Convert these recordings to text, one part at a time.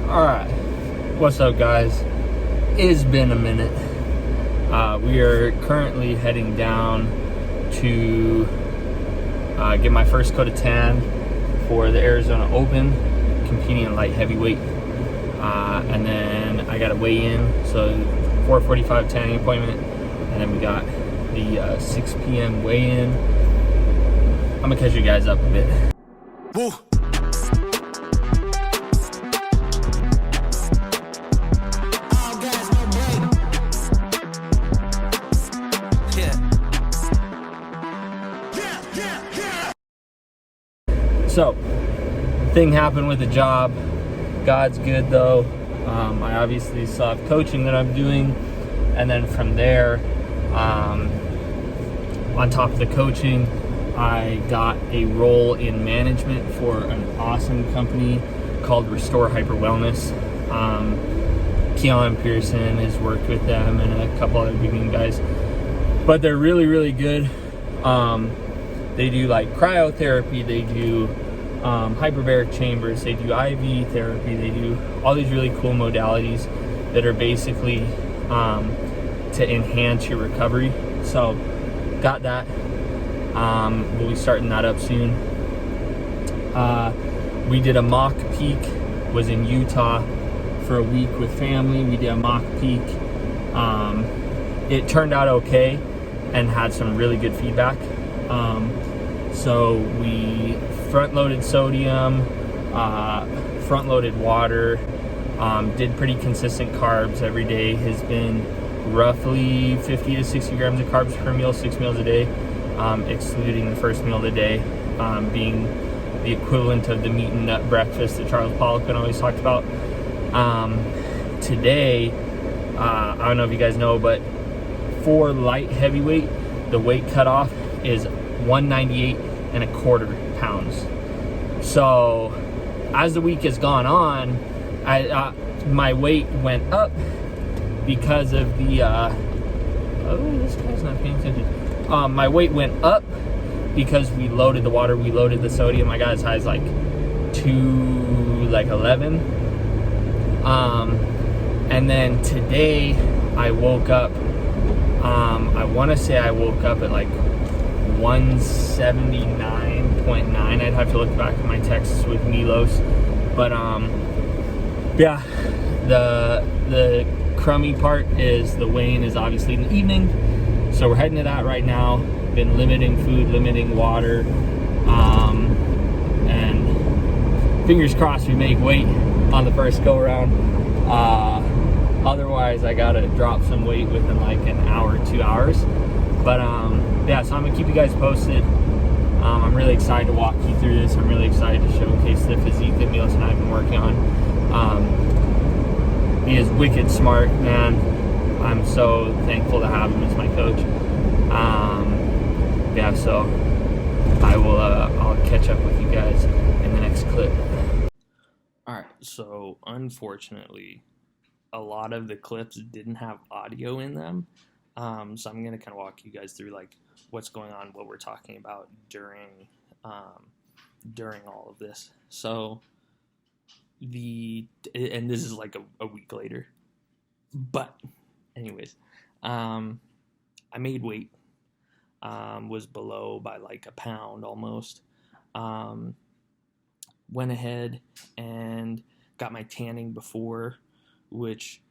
Alright, what's up guys? It's been a minute. We are currently heading down to get my first coat of tan for the Arizona Open, competing in light heavyweight. And then I got to weigh in, so 4:45 tanning appointment, and then we got the 6 p.m. weigh-in. I'm gonna catch you guys up a bit. Woo. So, thing happened with the job. God's good though. I obviously still have coaching that I'm doing, and then from there, on top of the coaching, I got a role in management for an awesome company called Restore Hyper Wellness. Keon Pearson has worked with them and a couple other big name guys, but they're really, really good. They do like cryotherapy, they do hyperbaric chambers, they do IV therapy, they do all these really cool modalities that are basically to enhance your recovery. So got that. We'll be starting that up soon. We did a mock peak, was in Utah for a week with family. We did a mock peak. It turned out okay and had some really good feedback. So we front-loaded sodium, front-loaded water, did pretty consistent carbs every day. Has been roughly 50 to 60 grams of carbs per meal, 6 meals a day, excluding the first meal of the day, being the equivalent of the meat and nut breakfast that Charles Poliquin always talked about. Today, I don't know if you guys know, but for light heavyweight, the weight cutoff is 198.25 pounds. So as the week has gone on, my weight went up because of the oh, this guy's not paying attention. My weight went up because we loaded the water, we loaded the sodium. I got as high as like 11. And then today I woke up, I want to say I woke up at like 179.9. I'd have to look back at my texts with Milos, but yeah, the crummy part is the weigh-in is obviously in the evening, so we're heading to that right now. Been limiting food, limiting water, and fingers crossed we make weight on the first go around. Otherwise I gotta drop some weight within like an hour, 2 hours. But yeah, so I'm gonna keep you guys posted. I'm really excited to walk you through this. I'm really excited to showcase the physique that Milos and I have been working on. He is wicked smart, man. I'm so thankful to have him as my coach. Yeah, so I'll catch up with you guys in the next clip. Alright, so unfortunately, a lot of the clips didn't have audio in them. So I'm going to kind of walk you guys through like what's going on, what we're talking about during all of this. So and this is like a week later, but anyways, I made weight, was below by like a pound almost. Went ahead and got my tanning before, which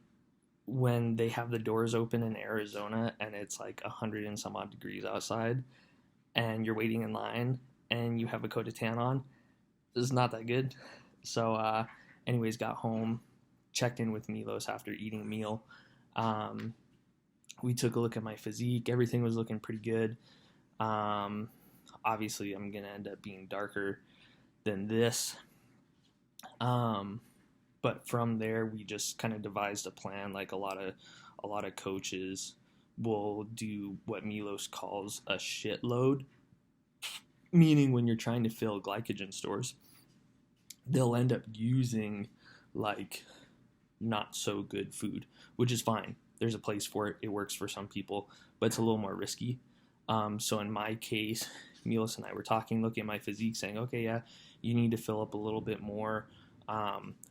when they have the doors open in Arizona and it's like 100 and some odd degrees outside and you're waiting in line and you have a coat of tan on, it's not that good. So anyways, got home, checked in with Milos after eating a meal. We took a look at my physique. Everything was looking pretty good. Obviously I'm gonna end up being darker than this. But from there, we just kind of devised a plan. Like a lot of coaches will do what Milos calls a shit load, meaning when you're trying to fill glycogen stores, they'll end up using like not so good food, which is fine. There's a place for it. It works for some people, but it's a little more risky. So in my case, Milos and I were talking, looking at my physique, saying, okay, yeah, you need to fill up a little bit more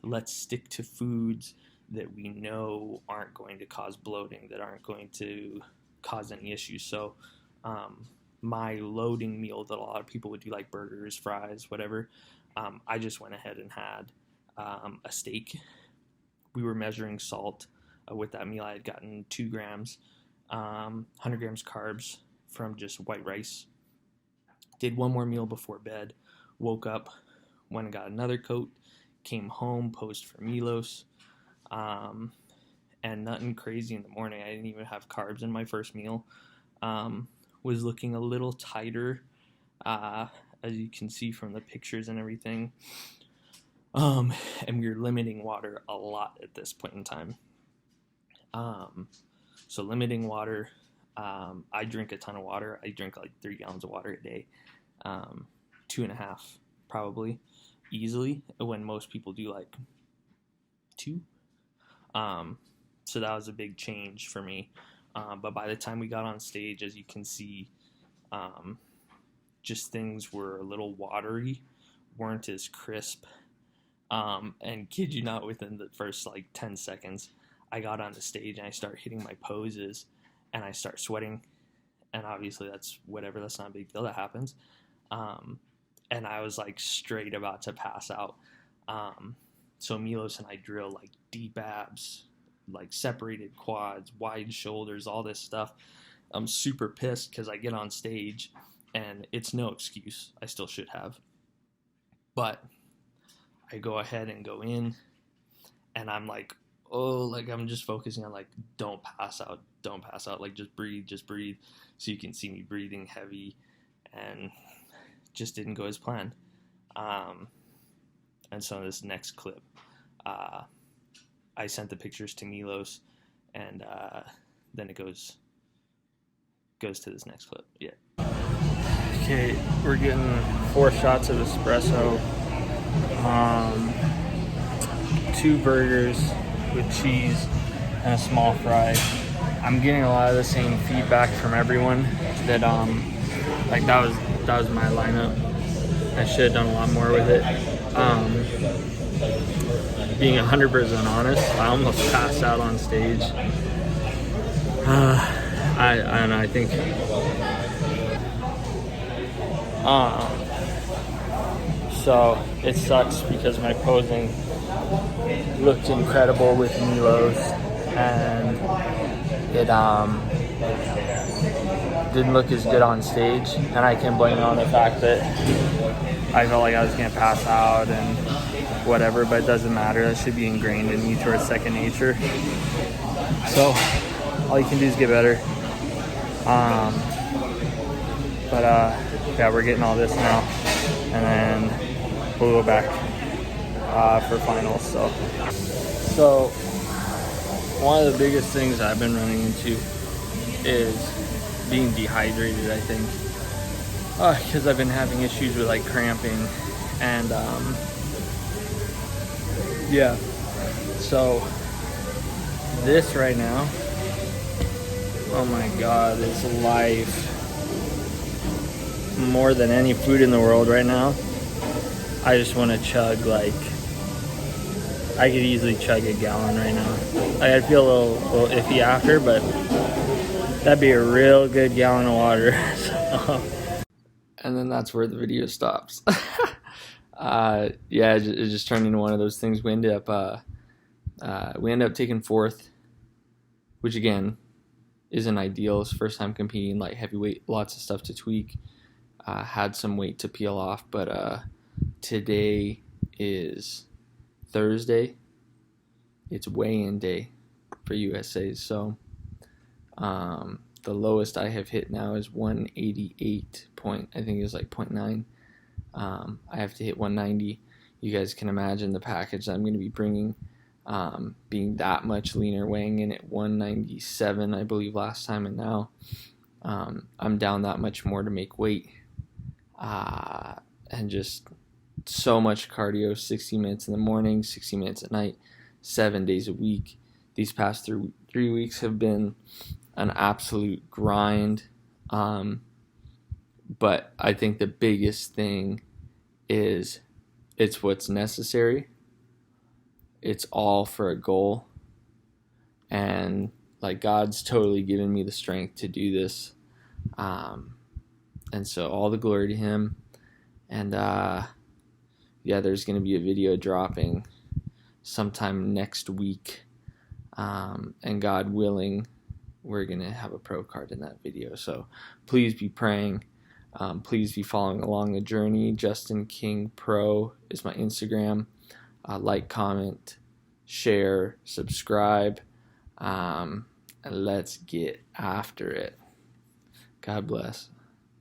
Let's stick to foods that we know aren't going to cause bloating, that aren't going to cause any issues. So my loading meal that a lot of people would do, like burgers, fries, whatever, I just went ahead and had a steak. We were measuring salt with that meal. I had gotten 2 grams, 100 grams carbs from just white rice. Did one more meal before bed, woke up, went and got another coat, came home, posed for Milos, and nothing crazy in the morning. I didn't even have carbs in my first meal. Was looking a little tighter, as you can see from the pictures and everything. And we were limiting water a lot at this point in time. So limiting water. I drink a ton of water. I drink like 3 gallons of water a day. 2.5 probably easily, when most people do like 2. So that was a big change for me. But by the time we got on stage, as you can see, just things were a little watery, weren't as crisp. And kid you not, within the first like 10 seconds, I got on the stage and I start hitting my poses and I start sweating. And obviously that's whatever, that's not a big deal, that happens. And I was like straight about to pass out. So Milos and I drill like deep abs, like separated quads, wide shoulders, all this stuff. I'm super pissed because I get on stage and it's no excuse. I still should have. But I go ahead and go in and I'm like, oh, like I'm just focusing on like, don't pass out, like just breathe. So you can see me breathing heavy, and just didn't go as planned. And so this next clip, I sent the pictures to Milos, and then it goes to this next clip. Yeah. Okay, we're getting 4 shots of espresso, 2 burgers with cheese, and a small fry. I'm getting a lot of the same feedback from everyone that like that was my lineup. I should have done a lot more with it. Being 100% honest, I almost passed out on stage. I don't know, I think so it sucks because my posing looked incredible with Milos, and it didn't look as good on stage, and I can blame it on the fact that I felt like I was gonna pass out and whatever, but it doesn't matter. That should be ingrained in me towards second nature. So all you can do is get better. Yeah, we're getting all this now, and then we'll go back for finals. So one of the biggest things I've been running into is being dehydrated, I think, because I've been having issues with like cramping, and yeah, so this right now, oh my god, is life. More than any food in the world right now, I just want to chug, like, I could easily chug a gallon right now. Like, I'd feel a little iffy after, but that'd be a real good gallon of water. And then that's where the video stops. Yeah, it just turned into one of those things. We ended up taking 4th, which again isn't ideal. It's first time competing light heavyweight, lots of stuff to tweak. Had some weight to peel off, but today is Thursday. It's weigh-in day for USA's, so the lowest I have hit now is 188 point, I think it was like 0.9. I have to hit 190. You guys can imagine the package that I'm going to be bringing, being that much leaner, weighing in at 197, I believe last time, and now I'm down that much more to make weight, and just so much cardio, 60 minutes in the morning, 60 minutes at night, 7 days a week. These past 3 weeks have been an absolute grind, but I think the biggest thing is it's what's necessary, it's all for a goal. And like, God's totally given me the strength to do this. And so all the glory to him. And yeah, there's going to be a video dropping sometime next week. And God willing, we're going to have a pro card in that video. So please be praying. Please be following along the journey. Justin King Pro is my Instagram. Like, comment, share, subscribe. And let's get after it. God bless.